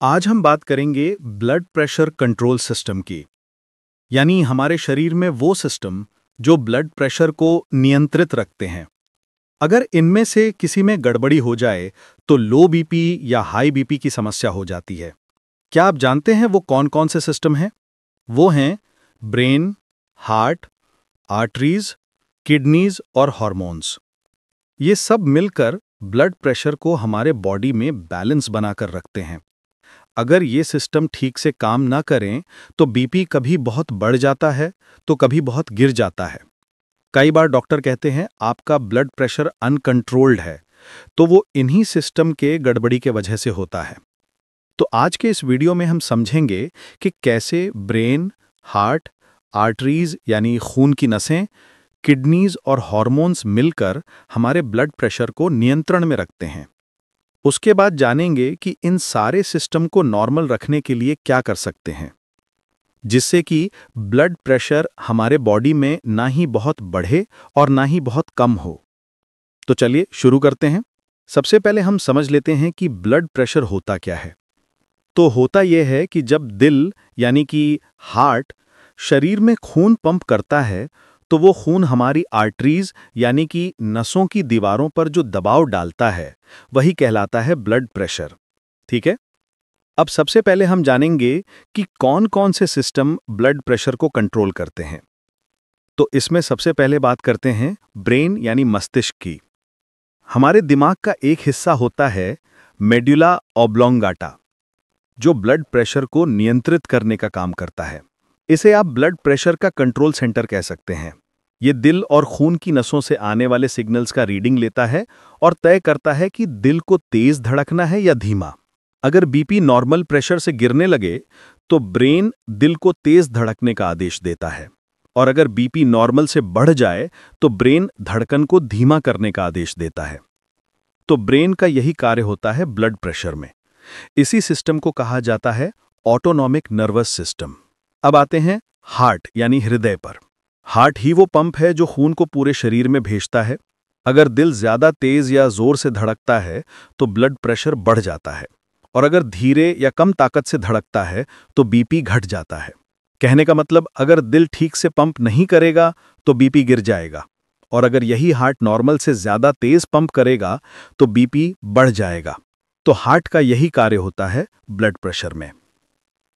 आज हम बात करेंगे ब्लड प्रेशर कंट्रोल सिस्टम की। यानी हमारे शरीर में वो सिस्टम जो ब्लड प्रेशर को नियंत्रित रखते हैं। अगर इनमें से किसी में गड़बड़ी हो जाए तो लो बीपी या हाई बीपी की समस्या हो जाती है। क्या आप जानते हैं वो कौन-कौन से सिस्टम हैं? वो हैं ब्रेन, हार्ट, आर्टरीज, किडनीज और हार्मोन्स। ये सब मिलकर ब्लड प्रेशर को हमारे बॉडी में बैलेंस बनाकर रखते हैं। अगर ये सिस्टम ठीक से काम ना करें तो बीपी कभी बहुत बढ़ जाता है तो कभी बहुत गिर जाता है। कई बार डॉक्टर कहते हैं आपका ब्लड प्रेशर अनकंट्रोल्ड है, तो वो इन्हीं सिस्टम के गड़बड़ी के वजह से होता है। तो आज के इस वीडियो में हम समझेंगे कि कैसे ब्रेन, हार्ट, आर्टरीज यानी खून की नसें, किडनीज और हार्मोन्स मिलकर हमारे ब्लड प्रेशर को नियंत्रण में रखते हैं। उसके बाद जानेंगे कि इन सारे सिस्टम को नॉर्मल रखने के लिए क्या कर सकते हैं, जिससे कि ब्लड प्रेशर हमारे बॉडी में ना ही बहुत बढ़े और ना ही बहुत कम हो। तो चलिए शुरू करते हैं। सबसे पहले हम समझ लेते हैं कि ब्लड प्रेशर होता क्या है। तो होता यह है कि जब दिल यानी कि हार्ट शरीर में खून पंप करता है तो वो खून हमारी आर्टरीज यानी कि नसों की दीवारों पर जो दबाव डालता है वही कहलाता है ब्लड प्रेशर। ठीक है। अब सबसे पहले हम जानेंगे कि कौन-कौन से सिस्टम ब्लड प्रेशर को कंट्रोल करते हैं। तो इसमें सबसे पहले बात करते हैं ब्रेन यानी मस्तिष्क की। हमारे दिमाग का एक हिस्सा होता है मेडुला ऑब्लोंगाटा, जो ब्लड प्रेशर को नियंत्रित करने का काम करता है। इसे आप ब्लड प्रेशर का कंट्रोल सेंटर कह सकते हैं। ये दिल और खून की नसों से आने वाले सिग्नल्स का रीडिंग लेता है और तय करता है कि दिल को तेज धड़कना है या धीमा। अगर बीपी नॉर्मल प्रेशर से गिरने लगे तो ब्रेन दिल को तेज धड़कने का आदेश देता है, और अगर बीपी नॉर्मल से बढ़ जाए तो ब्रेन धड़कन को धीमा करने का आदेश देता है। तो ब्रेन का यही कार्य होता है ब्लड प्रेशर में। इसी सिस्टम को कहा जाता है ऑटोनॉमिक नर्वस सिस्टम। अब आते हैं हार्ट यानी हृदय पर। हार्ट ही वो पंप है जो खून को पूरे शरीर में भेजता है। अगर दिल ज्यादा तेज या जोर से धड़कता है तो ब्लड प्रेशर बढ़ जाता है, और अगर धीरे या कम ताकत से धड़कता है तो बीपी घट जाता है। कहने का मतलब, अगर दिल ठीक से पंप नहीं करेगा तो बीपी गिर जाएगा, और अगर यही हार्ट नॉर्मल से ज्यादा तेज पंप करेगा तो बीपी बढ़ जाएगा। तो हार्ट का यही कार्य होता है ब्लड प्रेशर में।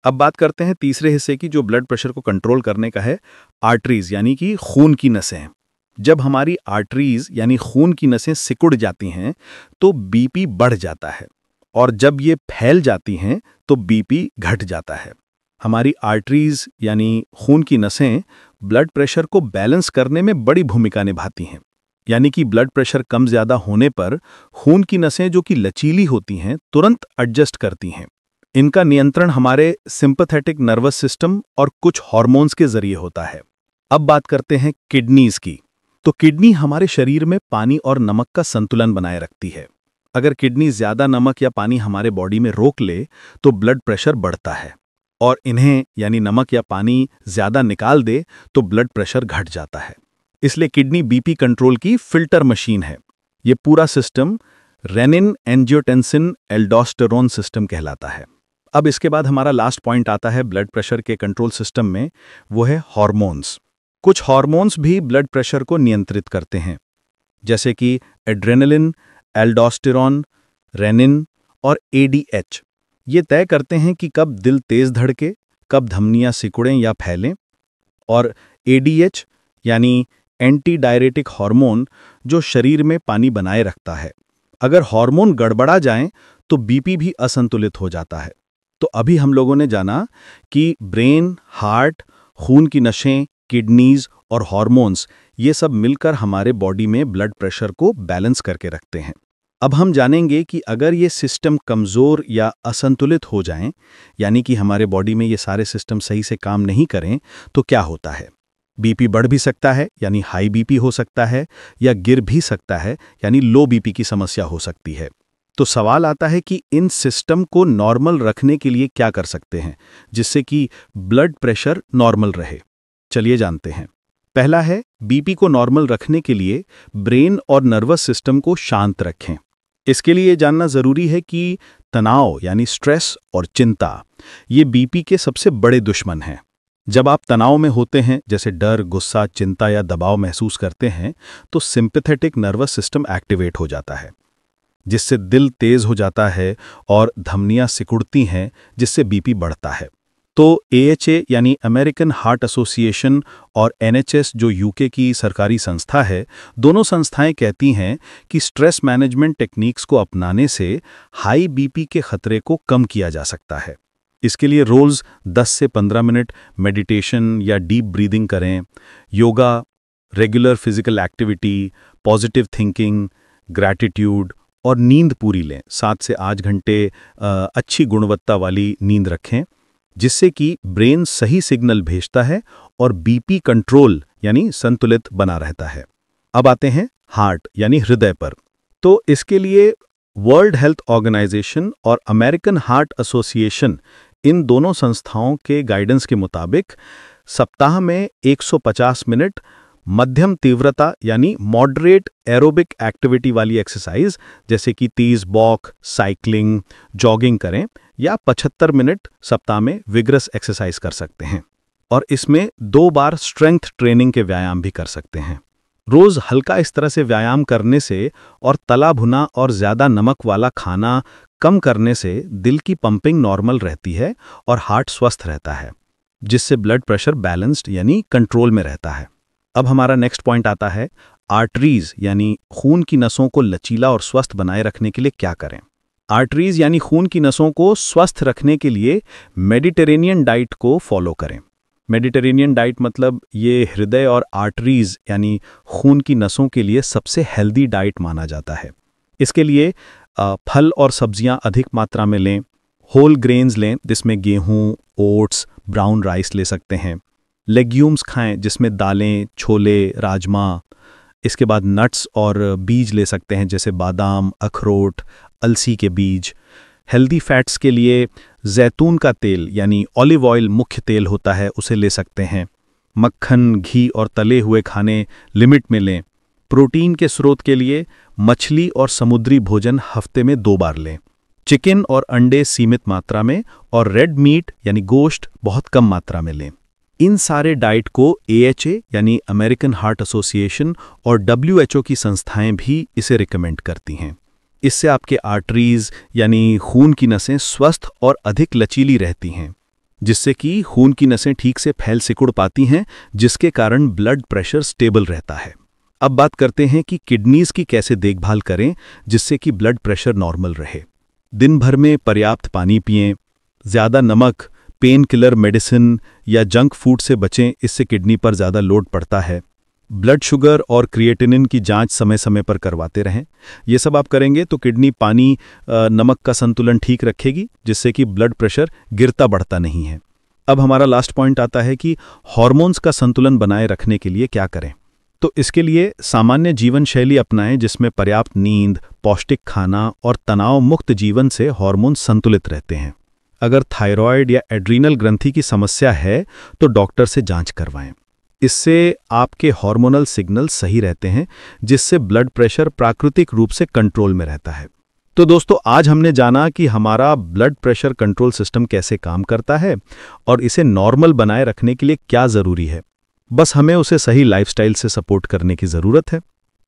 अब बात करते हैं तीसरे हिस्से की, जो ब्लड प्रेशर को कंट्रोल करने का है आर्टरीज यानी कि खून की नसें। जब हमारी आर्टरीज यानी खून की नसें सिकुड़ जाती हैं तो बीपी बढ़ जाता है, और जब ये फैल जाती हैं तो बीपी घट जाता है। हमारी आर्टरीज यानी खून की नसें ब्लड प्रेशर को बैलेंस करने में बड़ी भूमिका निभाती हैं। यानी कि ब्लड प्रेशर कम ज्यादा होने पर खून की नसें जो कि लचीली होती हैं तुरंत एडजस्ट करती हैं। इनका नियंत्रण हमारे सिंपैथेटिक नर्वस सिस्टम और कुछ हार्मोन्स के जरिए होता है। अब बात करते हैं किडनीज की। तो किडनी हमारे शरीर में पानी और नमक का संतुलन बनाए रखती है। अगर किडनी ज्यादा नमक या पानी हमारे बॉडी में रोक ले तो ब्लड प्रेशर बढ़ता है, और इन्हें यानी नमक या पानी ज्यादा निकाल दे तो ब्लड प्रेशर घट जाता है। इसलिए किडनी बीपी कंट्रोल की फिल्टर मशीन है। ये पूरा system renin angiotensin aldosterone system कहलाता है। अब इसके बाद हमारा लास्ट पॉइंट आता है ब्लड प्रेशर के कंट्रोल सिस्टम में, वो है हार्मोन्स। कुछ हार्मोन्स भी ब्लड प्रेशर को नियंत्रित करते हैं, जैसे कि एड्रेनलिन, एल्डोस्टेरोन, रेनिन और एडीएच। ये तय करते हैं कि कब दिल तेज धड़के, कब धमनियां सिकुड़ें या फैलें। और एडीएच यानी एंटी डायरेटिक हार्मोन, जो शरीर में पानी बनाए रखता है। अगर हार्मोन गड़बड़ा जाएं तो बीपी भी असंतुलित हो जाता है। तो अभी हम लोगों ने जाना कि ब्रेन, हार्ट, खून की नसें, किडनीज और हार्मोन्स, ये सब मिलकर हमारे बॉडी में ब्लड प्रेशर को बैलेंस करके रखते हैं। अब हम जानेंगे कि अगर ये सिस्टम कमजोर या असंतुलित हो जाएं, यानी कि हमारे बॉडी में ये सारे सिस्टम सही से काम नहीं करें, तो क्या होता है। बीपी बढ़ भी सकता है यानी हाई बीपी हो सकता है, या गिर भी सकता है यानी लो बीपी की समस्या हो सकती है। तो सवाल आता है कि इन सिस्टम को नॉर्मल रखने के लिए क्या कर सकते हैं, जिससे कि ब्लड प्रेशर नॉर्मल रहे। चलिए जानते हैं। पहला है, बीपी को नॉर्मल रखने के लिए ब्रेन और नर्वस सिस्टम को शांत रखें। इसके लिए जानना ज़रूरी है कि तनाव यानी स्ट्रेस और चिंता ये बीपी के सबसे बड़े दुश्मन हैं। जब आप तनाव में होते हैं, जैसे डर, गुस्सा, चिंता या दबाव महसूस करते हैं, तो सिंपैथेटिक नर्वस सिस्टम एक्टिवेट हो जाता है, जिससे दिल तेज हो जाता है और धमनियां सिकुड़ती हैं, जिससे बीपी बढ़ता है। तो AHA यानी अमेरिकन हार्ट एसोसिएशन और NHS जो यूके की सरकारी संस्था है, दोनों संस्थाएं कहती हैं कि स्ट्रेस मैनेजमेंट टेक्निक्स को अपनाने से हाई बीपी के खतरे को कम किया जा सकता है। इसके लिए रोज़ 10 से 15 मिनट मेडिटेशन या डीप ब्रीदिंग करें, yoga, regular physical activity, positive thinking, gratitude और नींद पूरी लें। 7 से 8 घंटे अच्छी गुणवत्ता वाली नींद रखें, जिससे कि ब्रेन सही सिग्नल भेजता है और बीपी कंट्रोल यानी संतुलित बना रहता है। अब आते हैं हार्ट यानी हृदय पर। तो इसके लिए वर्ल्ड हेल्थ ऑर्गेनाइजेशन और अमेरिकन हार्ट एसोसिएशन, इन दोनों संस्थाओं के गाइडेंस के मुताबिक सप्ताह में 150 मिनट मध्यम तीव्रता यानी मॉडरेट एरोबिक एक्टिविटी वाली एक्सरसाइज, जैसे कि 30 वॉक, साइकिलिंग, जॉगिंग करें, या 75 मिनट सप्ताह में विग्रस एक्सरसाइज कर सकते हैं। और इसमें 2 बार स्ट्रेंथ ट्रेनिंग के व्यायाम भी कर सकते हैं। रोज हल्का इस तरह से व्यायाम करने से और तला भुना और ज़्यादा नमक वाला खाना कम करने से दिल की पंपिंग नॉर्मल रहती है और हार्ट स्वस्थ रहता है, जिससे ब्लड प्रेशर बैलेंस्ड यानी कंट्रोल में रहता है। अब हमारा नेक्स्ट पॉइंट आता है आर्टरीज यानी खून की नसों को लचीला और स्वस्थ बनाए रखने के लिए क्या करें। आर्टरीज यानी खून की नसों को स्वस्थ रखने के लिए मेडिटेरेनियन डाइट को फॉलो करें। मेडिटेरेनियन डाइट मतलब ये हृदय और आर्टरीज यानी खून की नसों के लिए सबसे हेल्दी डाइट माना जाता है। इसके लिए फल और सब्जियां अधिक मात्रा में लें, होल ग्रेन्स लें, जिसमें गेहूं, ओट्स, ब्राउन राइस ले सकते हैं। लेग्यूम्स खाएं, जिसमें दालें, छोले, राजमा। इसके बाद नट्स और बीज ले सकते हैं, जैसे बादाम, अखरोट, अलसी के बीज। हेल्दी फैट्स के लिए जैतून का तेल यानी ऑलिव ऑयल मुख्य तेल होता है, उसे ले सकते हैं। मक्खन, घी और तले हुए खाने लिमिट में लें। प्रोटीन के स्रोत के लिए मछली और समुद्री भोजन हफ्ते में 2 बार लें। चिकन और अंडे सीमित मात्रा में और रेड मीट यानी गोश्त बहुत कम मात्रा में लें। इन सारे डाइट को AHA यानी अमेरिकन हार्ट एसोसिएशन और WHO की संस्थाएं भी इसे रिकमेंड करती हैं। इससे आपके आर्टरीज यानी खून की नसें स्वस्थ और अधिक लचीली रहती हैं, जिससे कि खून की नसें ठीक से फैल सिकुड़ पाती हैं, जिसके कारण ब्लड प्रेशर स्टेबल रहता है। अब बात करते हैं कि किडनीज की कैसे देखभाल करें जिससे कि ब्लड प्रेशर नॉर्मल रहे। दिन भर में पर्याप्त पानी पिएं, ज़्यादा नमक, पेन किलर मेडिसिन या जंक फूड से बचें, इससे किडनी पर ज़्यादा लोड पड़ता है। ब्लड शुगर और क्रिएटिनिन की जांच समय समय पर करवाते रहें। ये सब आप करेंगे तो किडनी पानी नमक का संतुलन ठीक रखेगी, जिससे कि ब्लड प्रेशर गिरता बढ़ता नहीं है। अब हमारा लास्ट पॉइंट आता है कि हार्मोन्स का संतुलन बनाए रखने के लिए क्या करें। तो इसके लिए सामान्य जीवन शैली अपनाएं, जिसमें पर्याप्त नींद, पौष्टिक खाना और तनाव मुक्त जीवन से हार्मोन संतुलित रहते हैं। अगर थायराइड या एड्रीनल ग्रंथि की समस्या है तो डॉक्टर से जांच करवाएं। इससे आपके हार्मोनल सिग्नल सही रहते हैं, जिससे ब्लड प्रेशर प्राकृतिक रूप से कंट्रोल में रहता है। तो दोस्तों, आज हमने जाना कि हमारा ब्लड प्रेशर कंट्रोल सिस्टम कैसे काम करता है और इसे नॉर्मल बनाए रखने के लिए क्या ज़रूरी है। बस हमें उसे सही लाइफस्टाइल से सपोर्ट करने की ज़रूरत है।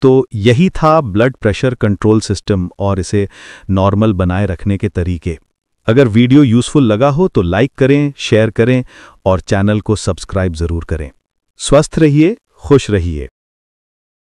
तो यही था ब्लड प्रेशर कंट्रोल सिस्टम और इसे नॉर्मल बनाए रखने के तरीके। अगर वीडियो यूज़फुल लगा हो तो लाइक करें, शेयर करें और चैनल को सब्सक्राइब ज़रूर करें। स्वस्थ रहिए, खुश रहिए।